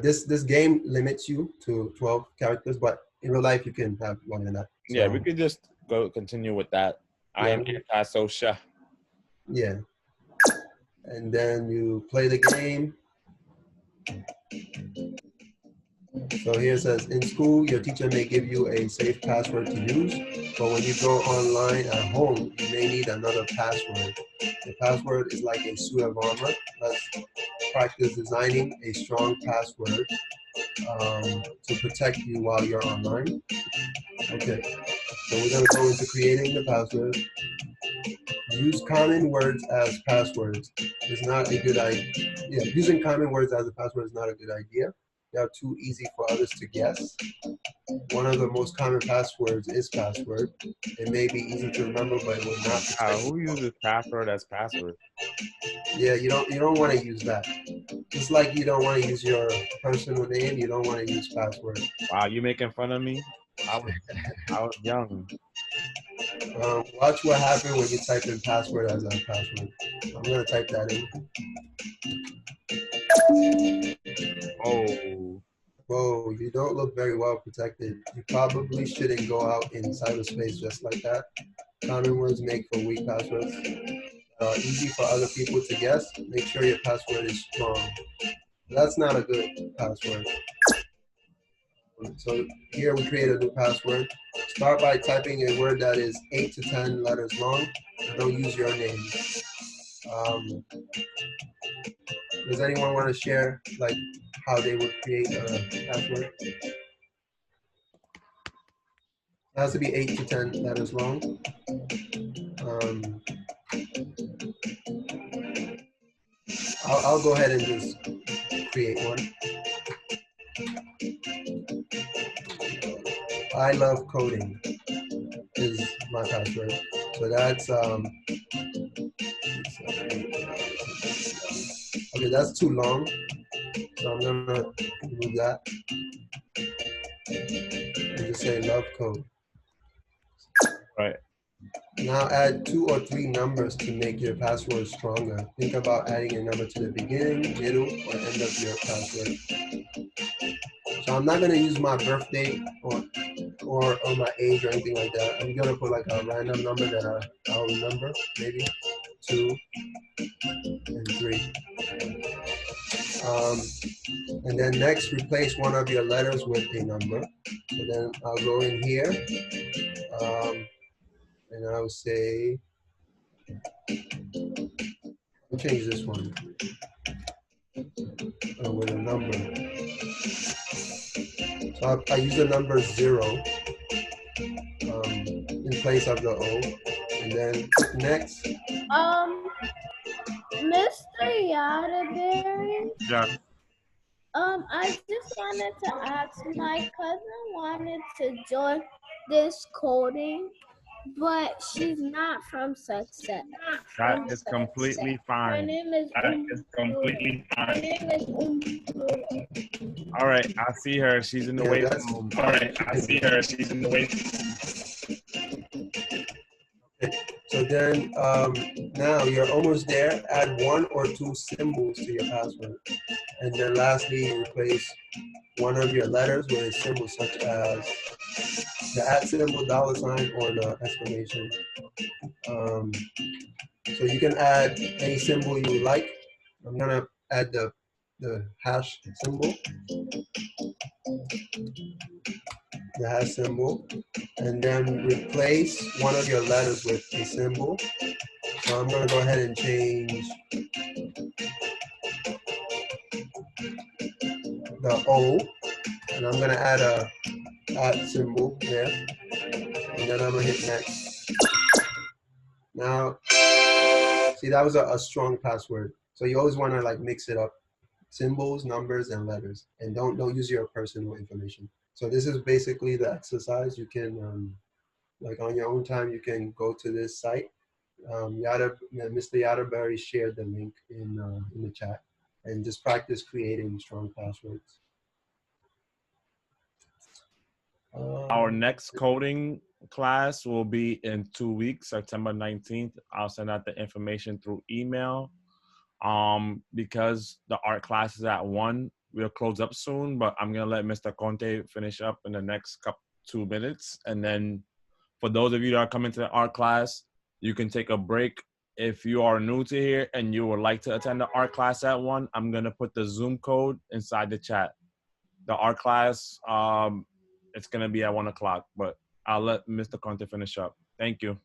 this game limits you to 12 characters, but in real life you can have more than that. So, Yeah, we could just continue with that. I am anti-social. yeah. And then you play the game. So here it says, in school, your teacher may give you a safe password to use, but when you go online at home, you may need another password. The password is like a suit of armor. Let's practice designing a strong password to protect you while you're online. Okay, so we're gonna go into creating the password. Use common words as passwords. It's not a good idea. Yeah, using common words as a password is not a good idea. They are too easy for others to guess. One of the most common passwords is password. It may be easy to remember, but it will not protect Who you. uses password as password? Yeah, you don't want to use that. Just like you don't want to use your personal name, you don't want to use password. Wow, you making fun of me? I was young. Watch what happens when you type in password as a password. I'm gonna type that in. Oh. Whoa, you don't look very well protected. You probably shouldn't go out in cyberspace just like that. Common words make for weak passwords. Easy for other people to guess. Make sure your password is strong. That's not a good password. So here we create a new password. Start by typing a word that is 8 to 10 letters long. Don't use your name. Does anyone want to share like how they would create a password? It has to be 8 to 10 letters long. I'll go ahead and just create one. I love coding is my password. So that's okay, that's too long. So I'm gonna remove that and just say love code. Right. Now add 2 or 3 numbers to make your password stronger. Think about adding a number to the beginning, middle, or end of your password. So I'm not gonna use my birthday or my age or anything like that. I'm gonna put like a random number that I'll remember, maybe 2 and 3. And then next, replace one of your letters with a number. So then I'll go in here, and I'll say, I'll change this one with a number. So I use the number 0 in place of the O, and then next. Mr. Yadaberry, Yeah. I just wanted to ask, my cousin wanted to join this coding, but she's not from success. That is completely Her fine. name is All right, I see her. She's in the waiting room. So then now you're almost there. Add 1 or 2 symbols to your password. And then lastly, replace one of your letters with a symbol such as the @ symbol, $, or the exclamation. So you can add any symbol you like. I'm gonna add the hash symbol. The hash symbol. And then replace one of your letters with a symbol. So I'm gonna go ahead and change the O, and I'm gonna add a @ symbol there, and then I'm gonna hit next. Now, see, that was a strong password. So you always wanna like mix it up, symbols, numbers, and letters, and don't use your personal information. So this is basically the exercise. You can, like on your own time, you can go to this site. Mr. Yatterbury shared the link in the chat, and just practice creating strong passwords. Our next coding class will be in 2 weeks, September 19th. I'll send out the information through email. Because the art class is at 1, we'll close up soon, but I'm gonna let Mr. Conte finish up in the next 2 minutes. And then for those of you that are coming to the art class, you can take a break. If you are new to here and you would like to attend the art class at 1, I'm gonna put the Zoom code inside the chat. The art class, it's gonna be at 1 o'clock, but I'll let Mr. Conte finish up. Thank you.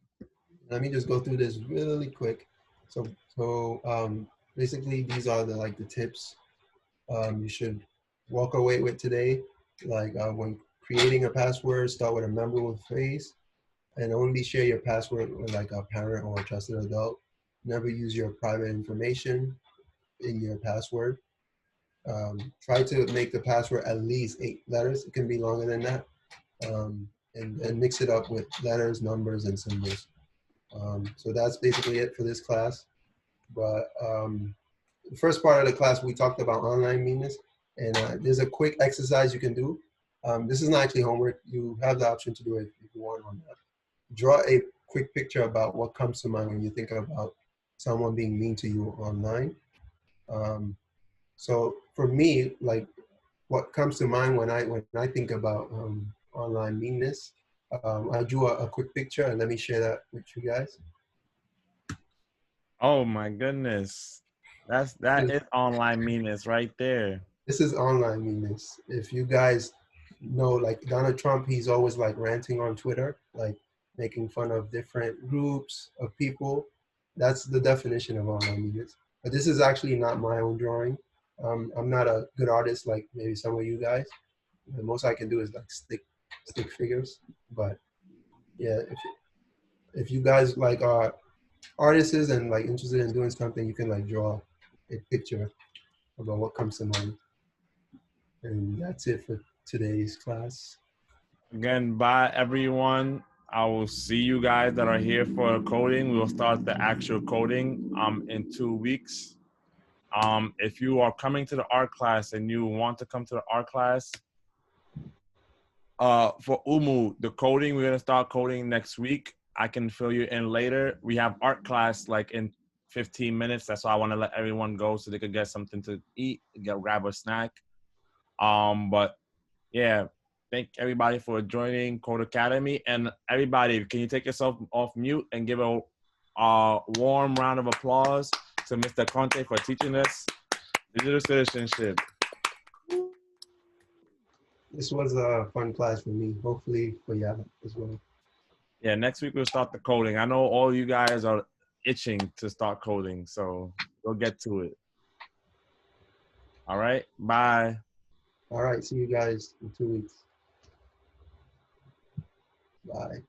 Let me just go through this really quick. Basically, these are the tips you should walk away with today. When creating a password, start with a memorable phrase, and only share your password with like a parent or a trusted adult. Never use your private information in your password. Try to make the password at least 8 letters. It can be longer than that. And mix it up with letters, numbers, and symbols. So that's basically it for this class. But the first part of the class, we talked about online meanness. And there's a quick exercise you can do. This is not actually homework. You have the option to do it if you want on that. Draw a quick picture about what comes to mind when you think about someone being mean to you online. So for me, like what comes to mind when I think about online meanness, I drew a quick picture, and let me share that with you guys. Oh my goodness. That is online meanness right there. This is online meanness. If you guys know, like Donald Trump, he's always like ranting on Twitter, like making fun of different groups of people. That's the definition of online meanness. But this is actually not my own drawing. I'm not a good artist like maybe some of you guys. The most I can do is like stick figures. But yeah, if you guys like are artists and like interested in doing something, you can like draw a picture about what comes to mind. And that's it for today's class. Again, bye everyone. I will see you guys that are here for coding. We will start the actual coding in 2 weeks. If you are coming to the art class and you want to come to the art class, for Umu, the coding, we're gonna start coding next week. I can fill you in later. We have art class like in 15 minutes. That's why I want to let everyone go so they could get something to eat, grab a snack. But yeah, thank everybody for joining Code Academy. And everybody, can you take yourself off mute and give a warm round of applause to Mr. Conte for teaching us digital citizenship. This was a fun class for me. Hopefully for you as well. Yeah, next week we'll start the coding. I know all you guys are itching to start coding, so we'll get to it. All right, bye. All right, see you guys in 2 weeks. Bye.